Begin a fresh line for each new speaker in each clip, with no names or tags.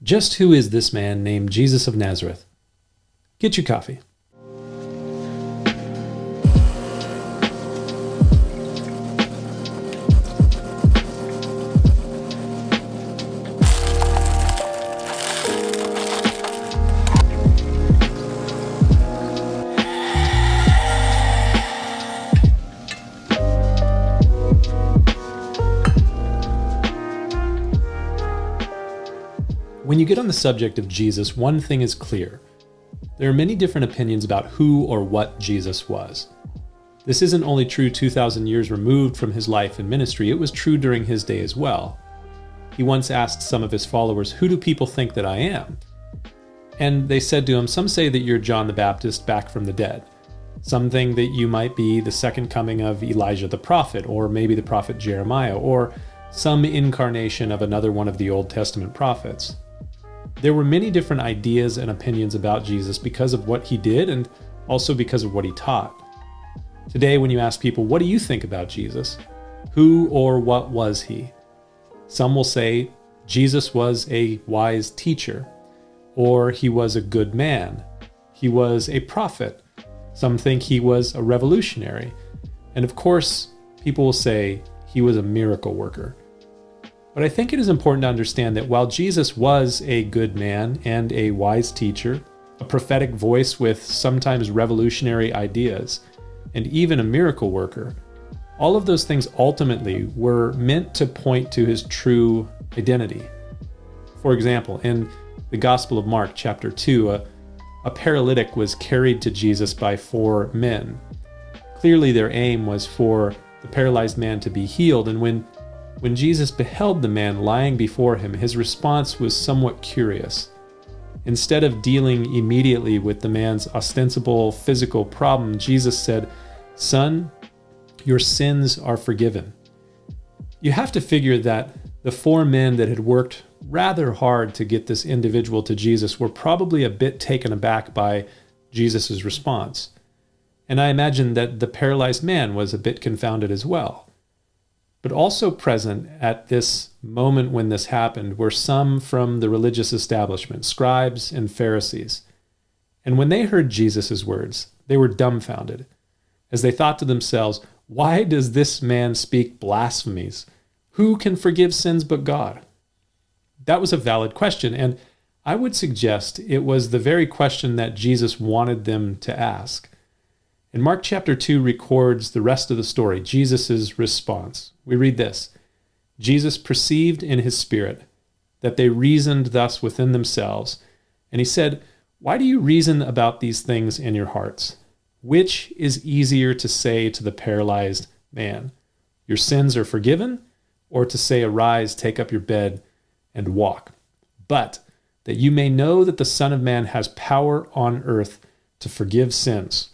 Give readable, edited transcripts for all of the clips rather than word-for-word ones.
Just who is this man named Jesus of Nazareth? Get your coffee. When you get on the subject of Jesus, one thing is clear. There are many different opinions about who or what Jesus was. This isn't only true 2,000 years removed from his life and ministry, it was true during his day as well. He once asked some of his followers, "Who do people think that I am?" And they said to him, "Some say that you're John the Baptist back from the dead. Some think that you might be the second coming of Elijah the prophet, or maybe the prophet Jeremiah, or some incarnation of another one of the Old Testament prophets." There were many different ideas and opinions about Jesus because of what he did and also because of what he taught. Today, when you ask people, "What do you think about Jesus?" Who or what was he? Some will say Jesus was a wise teacher, or he was a good man. He was a prophet. Some think he was a revolutionary. And of course, people will say he was a miracle worker. But I think it is important to understand that while Jesus was a good man and a wise teacher, a prophetic voice with sometimes revolutionary ideas, and even a miracle worker, all of those things ultimately were meant to point to his true identity. For example, in the Gospel of Mark, chapter 2, a paralytic was carried to Jesus by 4 men. Clearly their aim was for the paralyzed man to be healed, and when Jesus beheld the man lying before him, his response was somewhat curious. Instead of dealing immediately with the man's ostensible physical problem, Jesus said, "Son, your sins are forgiven." You have to figure that the 4 men that had worked rather hard to get this individual to Jesus were probably a bit taken aback by Jesus' response. And I imagine that the paralyzed man was a bit confounded as well. But also present at this moment when this happened were some from the religious establishment, scribes and Pharisees. And when they heard Jesus' words, they were dumbfounded, as they thought to themselves, "Why does this man speak blasphemies? Who can forgive sins but God?" That was a valid question, and I would suggest it was the very question that Jesus wanted them to ask. And Mark chapter 2 records the rest of the story, Jesus' response. We read this: "Jesus perceived in his spirit that they reasoned thus within themselves, and he said, 'Why do you reason about these things in your hearts? Which is easier to say to the paralyzed man, your sins are forgiven, or to say, arise, take up your bed, and walk? But that you may know that the Son of Man has power on earth to forgive sins.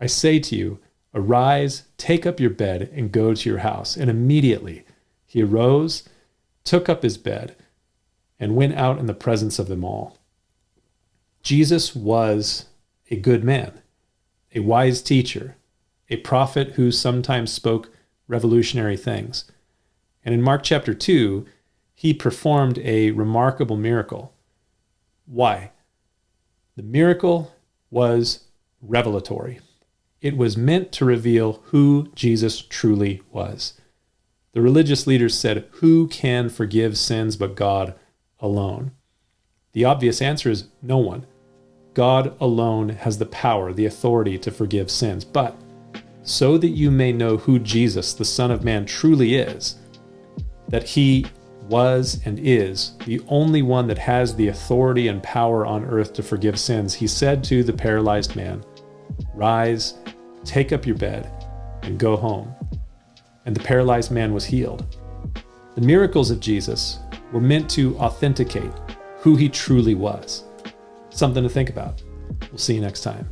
I say to you, arise, take up your bed, and go to your house.' And immediately he arose, took up his bed, and went out in the presence of them all." Jesus was a good man, a wise teacher, a prophet who sometimes spoke revolutionary things. And in Mark chapter 2, he performed a remarkable miracle. Why? The miracle was revelatory. It was meant to reveal who Jesus truly was. The religious leaders said, "Who can forgive sins but God alone?" The obvious answer is no one. God alone has the power, the authority to forgive sins. But so that you may know who Jesus, the Son of Man, truly is, that he was and is the only one that has the authority and power on earth to forgive sins, he said to the paralyzed man, "Rise, take up your bed, and go home." And the paralyzed man was healed. The miracles of Jesus were meant to authenticate who he truly was. Something to think about. We'll see you next time.